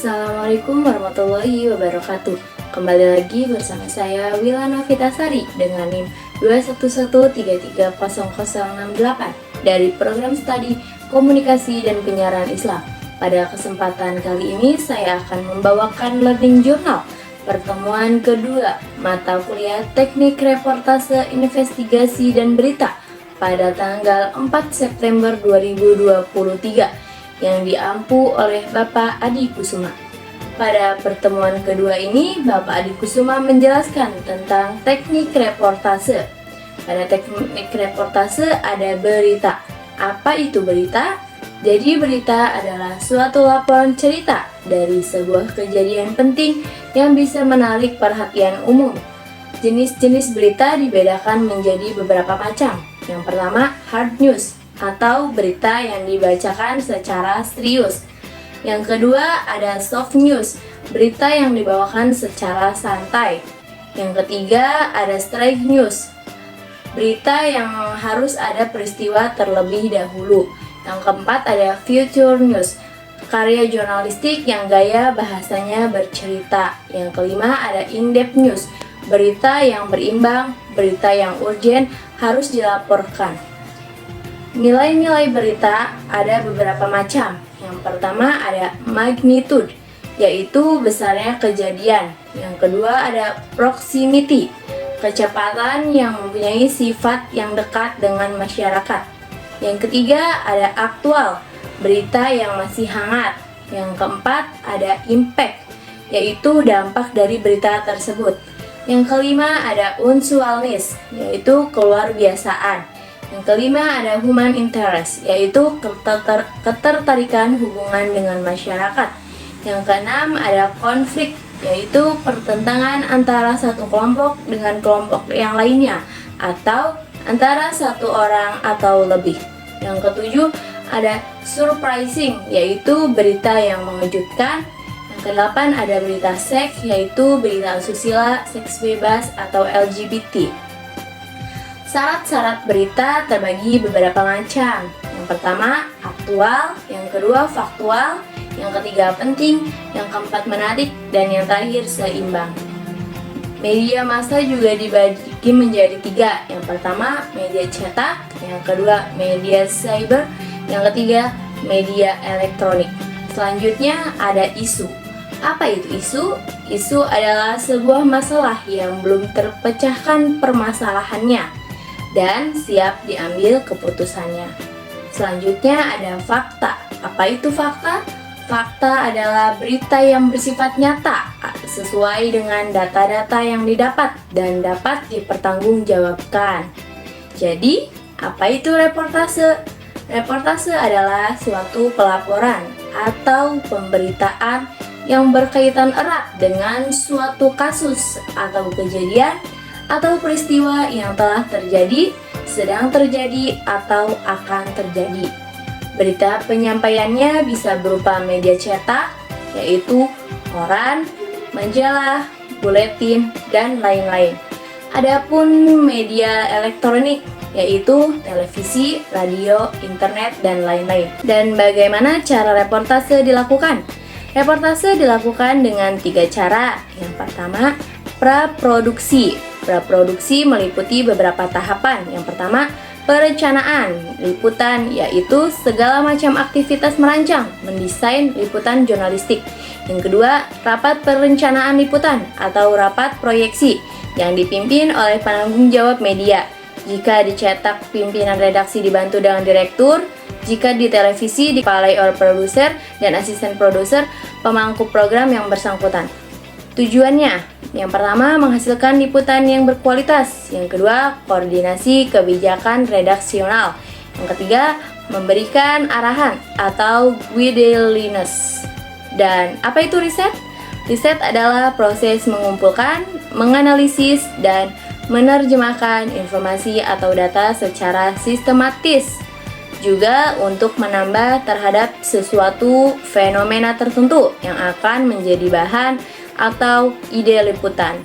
Assalamualaikum warahmatullahi wabarakatuh. Kembali lagi bersama saya Wilana Vitasari dengan NIM 211330068 dari program studi Komunikasi dan Penyiaran Islam. Pada kesempatan kali ini saya akan membawakan learning journal pertemuan kedua mata kuliah Teknik Reportase Investigasi dan Berita pada tanggal 4 September 2023 yang diampu oleh Bapak Adi Kusuma. Pada pertemuan kedua ini, Bapak Adi Kusuma menjelaskan tentang teknik reportase. Pada teknik reportase ada berita. Apa itu berita? Jadi berita adalah suatu laporan cerita dari sebuah kejadian penting yang bisa menarik perhatian umum. Jenis-jenis berita dibedakan menjadi beberapa macam. Yang pertama, hard news atau berita yang dibacakan secara serius. Yang kedua ada soft news, berita yang dibawakan secara santai. Yang ketiga ada straight news, berita yang harus ada peristiwa terlebih dahulu. Yang keempat ada future news, karya jurnalistik yang gaya bahasanya bercerita. Yang kelima ada in-depth news, berita yang berimbang, berita yang urgent harus dilaporkan. Nilai-nilai berita ada beberapa macam. Yang pertama ada magnitude, yaitu besarnya kejadian. Yang kedua ada proximity, kecepatan yang mempunyai sifat yang dekat dengan masyarakat. Yang ketiga ada aktual, berita yang masih hangat. Yang keempat ada impact, yaitu dampak dari berita tersebut. Yang kelima ada unusualness, yaitu keluar biasaan. Yang kelima ada human interest, yaitu ketertarikan hubungan dengan masyarakat. Yang keenam ada konflik, yaitu pertentangan antara satu kelompok dengan kelompok yang lainnya, atau antara satu orang atau lebih. Yang ketujuh ada surprising, yaitu berita yang mengejutkan. Yang kedelapan ada berita seks, yaitu berita asusila, seks bebas, atau LGBT. Syarat-syarat berita terbagi beberapa macam. Yang pertama, aktual. Yang kedua, faktual. Yang ketiga, penting. Yang keempat, menarik. Dan yang terakhir, seimbang. Media massa juga dibagi menjadi tiga. Yang pertama, media cetak. Yang kedua, media cyber. Yang ketiga, media elektronik. Selanjutnya ada isu. Apa itu isu? Isu adalah sebuah masalah yang belum terpecahkan permasalahannya dan siap diambil keputusannya. Selanjutnya ada fakta. Apa itu fakta? Fakta adalah berita yang bersifat nyata, sesuai dengan data-data yang didapat dan dapat dipertanggungjawabkan. Jadi, apa itu reportase? Reportase adalah suatu pelaporan atau pemberitaan yang berkaitan erat dengan suatu kasus atau kejadian atau peristiwa yang telah terjadi, sedang terjadi, atau akan terjadi. Berita penyampaiannya bisa berupa media cetak, yaitu koran, majalah, buletin, dan lain-lain. Adapun media elektronik, yaitu televisi, radio, internet, dan lain-lain. Dan bagaimana cara reportase dilakukan? Reportase dilakukan dengan 3 cara. Yang pertama, praproduksi. Praproduksi meliputi beberapa tahapan. Yang pertama, perencanaan liputan, yaitu segala macam aktivitas merancang, mendesain liputan jurnalistik. Yang kedua, rapat perencanaan liputan atau rapat proyeksi yang dipimpin oleh penanggung jawab media. Jika dicetak, pimpinan redaksi dibantu dengan direktur. Jika di televisi, dikepalai oleh produser dan asisten produser pemangku program yang bersangkutan. Tujuannya, yang pertama menghasilkan liputan yang berkualitas. Yang kedua, koordinasi kebijakan redaksional. Yang ketiga, memberikan arahan atau guidelines. Dan apa itu riset? Riset adalah proses mengumpulkan, menganalisis, dan menerjemahkan informasi atau data secara sistematis. Juga untuk menambah terhadap sesuatu fenomena tertentu yang akan menjadi bahan atau ide liputan.